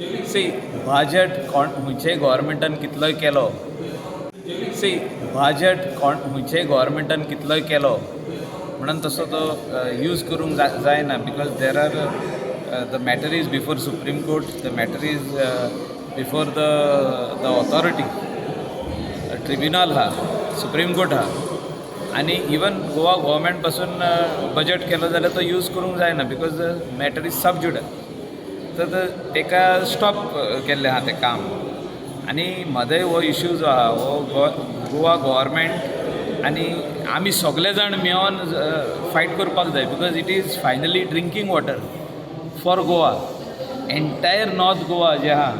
C budget खंयचेय गव्हर्मेंटान कितलोय केलो सी बजेट खंयचेय गव्हर्मेंटान कितलोय केलो म्हणून तसो तो यूज करूंक जायना because there are the matter is before supreme court the matter is before the authority tribunal आहा सुप्रीम कोर्ट आहा आनी इवन गोवा गव्हर्मेंट पासून बजेट केलो जाल्यार तो यूज करूंक जायना बिकॉज मॅटर इज सब जुडस तर तेका स्टॉप केल्लें आहा तें काम आनी मदें हो इश्यू जो आहा हो गोवा गव्हर्मेंट आनी आमी सगळे जाण मेळोन फायट करपाक जाय because it is finally drinking water for Goa entire north Goa जें आहा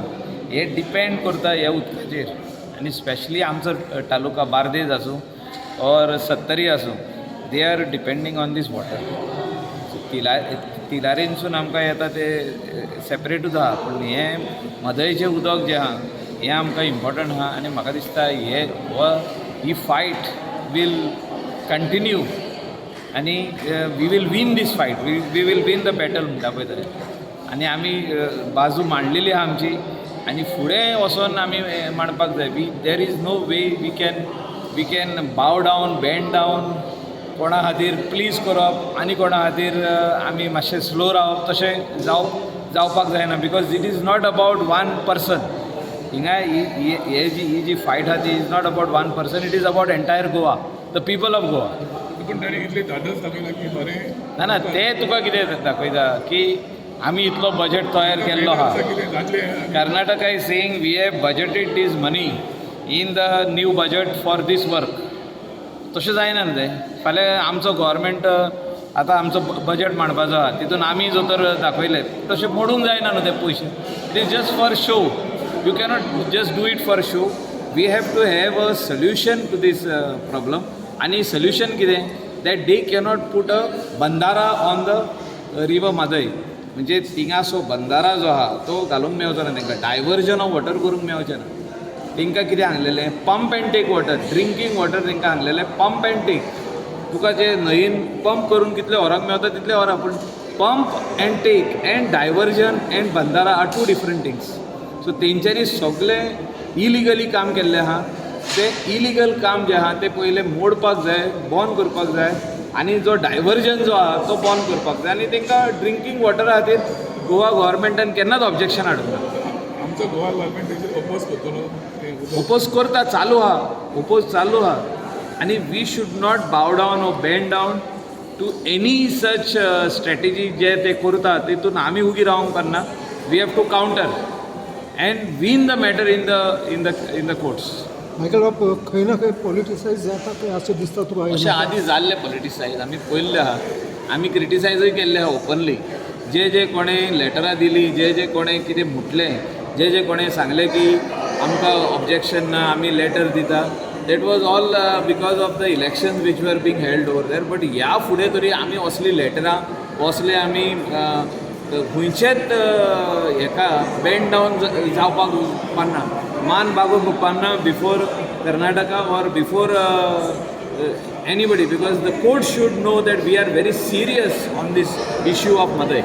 हे डिपेंड करता ह्या उदकाचेर आनी स्पेशली आमचो तालुका बार्देज आसूं ऑर सत्तरी आसूं they are depending on these water तिलारेनसून आमकां येता ते सेपरेटूच आहा पूण हें मदयेचें उदक जें आहा हें आमकां इम्पॉर्टंट आहा आनी म्हाका दिसता ही फायट वील कंटिन्यू आनी we will win this fight we will win the battle म्हणटा पळय तशें आनी आमी बाजू मांडलेली आहा आमची आनी फुडें वचोन आमी मांडपाक जाय there is no way we can bow down bend down कोणा खातीर प्लीज करप आनी कोणा खातीर आमी मातशें स्लो रावप तशें जावपाक जायना because it is not about one person हिंगा ही जी फायट आहा ती is not about one person it is about entire Goa the people of Goa ना ना तें तुका कितें दाखयता की आमी इतलो बजेट तयार केल्लो आहा Karnataka is saying we have budgeted this money in the new budget for this work तशें जायना न्हू तें फाल्यां आमचो गव्हर्मेंट आतां आमचो बजेट मांडपाचो आहा तितून आमी जर तर दाखयले तशें मोडूंक जायना न्हू ते पयशे it is just for show you cannot just do it for show we have to have a solution to these problem आनी सोल्युशन कितें that they cannot put a बंदारा ऑन द रिवर मादय म्हणजे थिंगासो बंदारा जो आहा तो घालूंक मेळचो ना तांकां डायवर्जन ऑफ वॉटर करूंक मेळचें ना तांकां कितें सांगलेलें pump and take water drinking water तांकां सांगलेलें पंप एंड टेक तुका जे न्हंयेन पंप करून कितले व्हराक मेळटा तितले व्हरा पूण pump and take and diversion and बंदारा are two different things so तेंच्यांनी सगळें इलिगली काम केल्लें आहा तें इलिगल काम जें आहा तें पयलें मोडपाक जाय बंद करपाक जाय आनी जो डायवर्जन जो आहा तो बंद करपाक जाय आनी तांकां ड्रिंकींग वॉटरा खातीर गोवा गव्हर्मेंटान केन्नाच ऑब्जेक्शन हाडूंक ना आमचो गोवा गव्हर्मेंट अपोज करतलो ओपोज करता चालू आहा ओपोज चालू आहा आनी we should not bow down or bend down to any such strategy जे ते करता तितून आमी उगी रावंक उपकारना we have to counter and win the matter in the courts Michael बाब खंय ना खंय पॉलिटिसायज जाता पळय अशें दिसता तुका अशें आदी जाल्लें पॉलिटिसायज आमी पळयल्लें आहा आमी क्रिटिसायजूय केल्लें आहा ओपनली जे कोणें लेटरां दिलीं जे कोणें कितें म्हटलें जे कोणें सांगलें की आमकां ऑब्जेक्शन ना आमी लेटर दिता that was all because of the elections which were being held over there but ह्या फुडें तरी आमी असली लेटरां असले आमी खंयचेच हेका बँड डावन जावपाक उपकारना मान बागोवंक उपकारना before Karnataka or before anybody because the court should know that we are very serious on this issue of Maday.